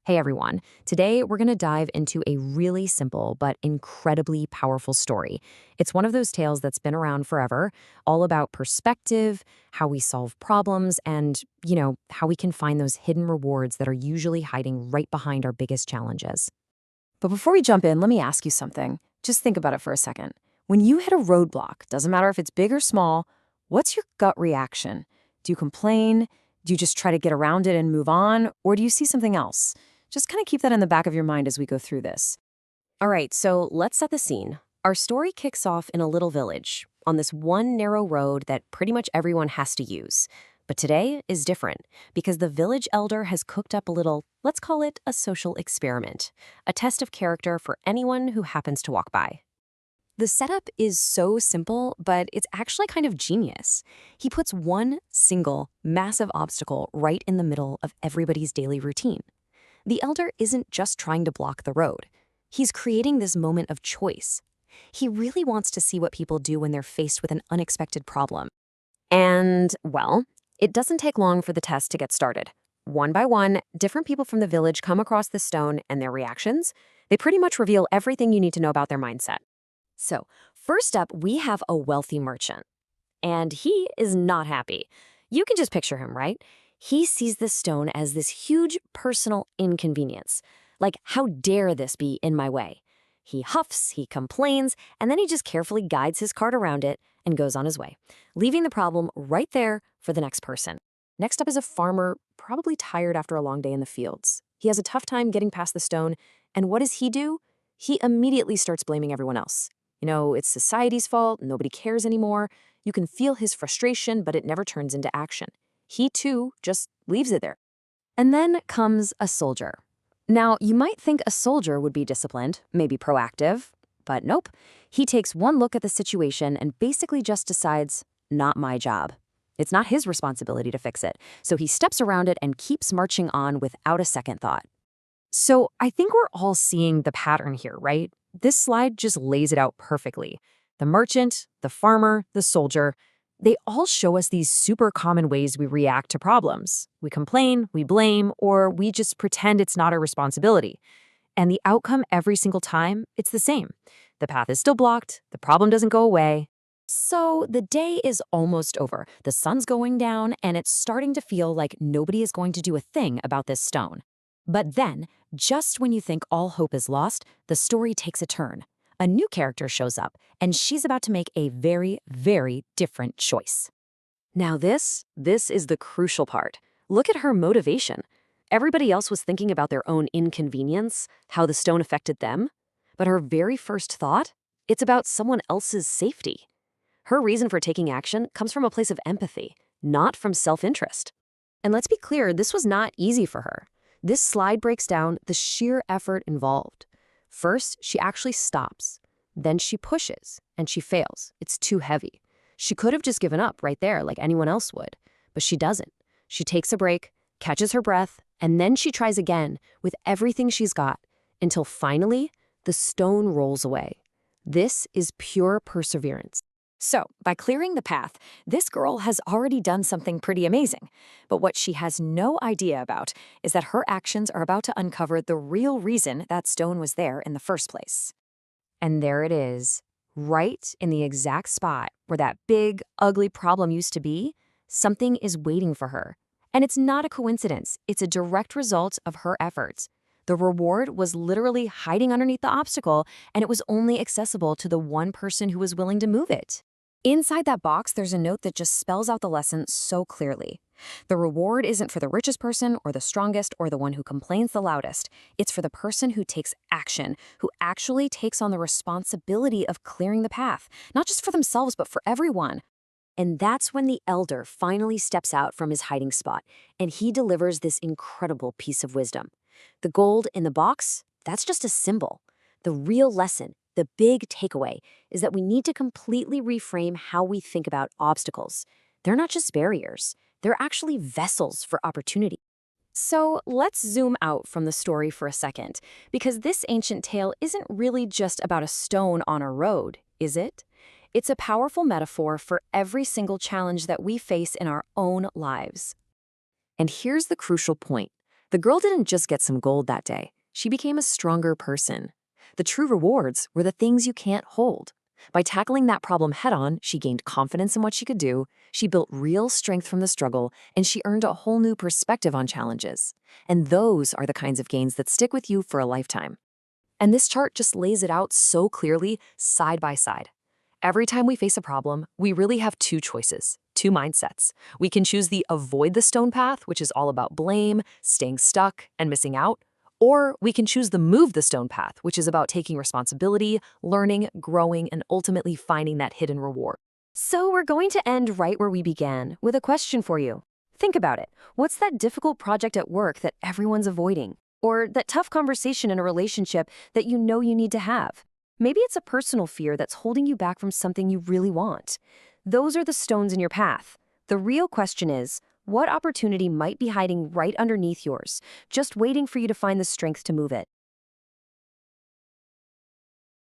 Hey everyone. Today we're going to dive into a really simple but incredibly powerful story. It's one of those tales that's been around forever, all about perspective, how we solve problems, and, how we can find those hidden rewards that are usually hiding right behind our biggest challenges. But before we jump in, let me ask you something. Just think about it for a second. When you hit a roadblock, doesn't matter if it's big or small, what's your gut reaction? Do you complain? Do you just try to get around it and move on? Or do you see something else? Just kind of keep that in the back of your mind as we go through this. All right, so let's set the scene. Our story kicks off in a little village, on this one narrow road that pretty much everyone has to use. But today is different, because the village elder has cooked up a little, let's call it a social experiment, a test of character for anyone who happens to walk by. The setup is so simple, but it's actually kind of genius. He puts one single, massive obstacle right in the middle of everybody's daily routine. The elder isn't just trying to block the road. He's creating this moment of choice. He really wants to see what people do when they're faced with an unexpected problem. And, well, it doesn't take long for the test to get started. One by one, different people from the village come across the stone, and their reactions, they pretty much reveal everything you need to know about their mindset. So, first up, we have a wealthy merchant. And he is not happy. You can just picture him, right? He sees this stone as this huge personal inconvenience. Like, how dare this be in my way? He huffs, he complains, and then he just carefully guides his cart around it and goes on his way, leaving the problem right there for the next person. Next up is a farmer, probably tired after a long day in the fields. He has a tough time getting past the stone, and what does he do? He immediately starts blaming everyone else. It's society's fault, nobody cares anymore. You can feel his frustration, but it never turns into action. He, too, just leaves it there. And then comes a soldier. Now, you might think a soldier would be disciplined, maybe proactive, but nope. He takes one look at the situation and basically just decides, not my job. It's not his responsibility to fix it, so he steps around it and keeps marching on without a second thought. So I think we're all seeing the pattern here, right? This slide just lays it out perfectly. The merchant, the farmer, the soldier, they all show us these super common ways we react to problems. We complain, we blame, or we just pretend it's not our responsibility. And the outcome every single time, it's the same. The path is still blocked, the problem doesn't go away. So the day is almost over. The sun's going down, and it's starting to feel like nobody is going to do a thing about this stone. But then, just when you think all hope is lost, the story takes a turn. A new character shows up, and she's about to make a very, very different choice. Now this is the crucial part. Look at her motivation. Everybody else was thinking about their own inconvenience, how the stone affected them. But her very first thought, it's about someone else's safety. Her reason for taking action comes from a place of empathy, not from self-interest. And let's be clear, this was not easy for her. This slide breaks down the sheer effort involved. First, she actually stops. Then she pushes, and she fails. It's too heavy. She could have just given up right there like anyone else would, but she doesn't. She takes a break, catches her breath, and then she tries again with everything she's got until finally the stone rolls away. This is pure perseverance. So, by clearing the path, this girl has already done something pretty amazing. But what she has no idea about is that her actions are about to uncover the real reason that stone was there in the first place. And there it is, right in the exact spot where that big, ugly problem used to be, something is waiting for her. And it's not a coincidence, it's a direct result of her efforts. The reward was literally hiding underneath the obstacle, and it was only accessible to the one person who was willing to move it. Inside that box, there's a note that just spells out the lesson so clearly. The reward isn't for the richest person or the strongest or the one who complains the loudest. It's for the person who takes action, who actually takes on the responsibility of clearing the path, not just for themselves, but for everyone. And that's when the elder finally steps out from his hiding spot, and he delivers this incredible piece of wisdom. The gold in the box, that's just a symbol. The real lesson, the big takeaway, is that we need to completely reframe how we think about obstacles. They're not just barriers. They're actually vessels for opportunity. So let's zoom out from the story for a second, because this ancient tale isn't really just about a stone on a road, is it? It's a powerful metaphor for every single challenge that we face in our own lives. And here's the crucial point. The girl didn't just get some gold that day. She became a stronger person. The true rewards were the things you can't hold. By tackling that problem head-on, she gained confidence in what she could do, she built real strength from the struggle, and she earned a whole new perspective on challenges. And those are the kinds of gains that stick with you for a lifetime. And this chart just lays it out so clearly, side by side. Every time we face a problem, we really have two choices, two mindsets. We can choose the avoid the stone path, which is all about blame, staying stuck, and missing out. Or we can choose the move the stone path, which is about taking responsibility, learning, growing, and ultimately finding that hidden reward. So we're going to end right where we began, with a question for you. Think about it. What's that difficult project at work that everyone's avoiding? Or that tough conversation in a relationship that you know you need to have? Maybe it's a personal fear that's holding you back from something you really want. Those are the stones in your path. The real question is, what opportunity might be hiding right underneath yours, just waiting for you to find the strength to move it?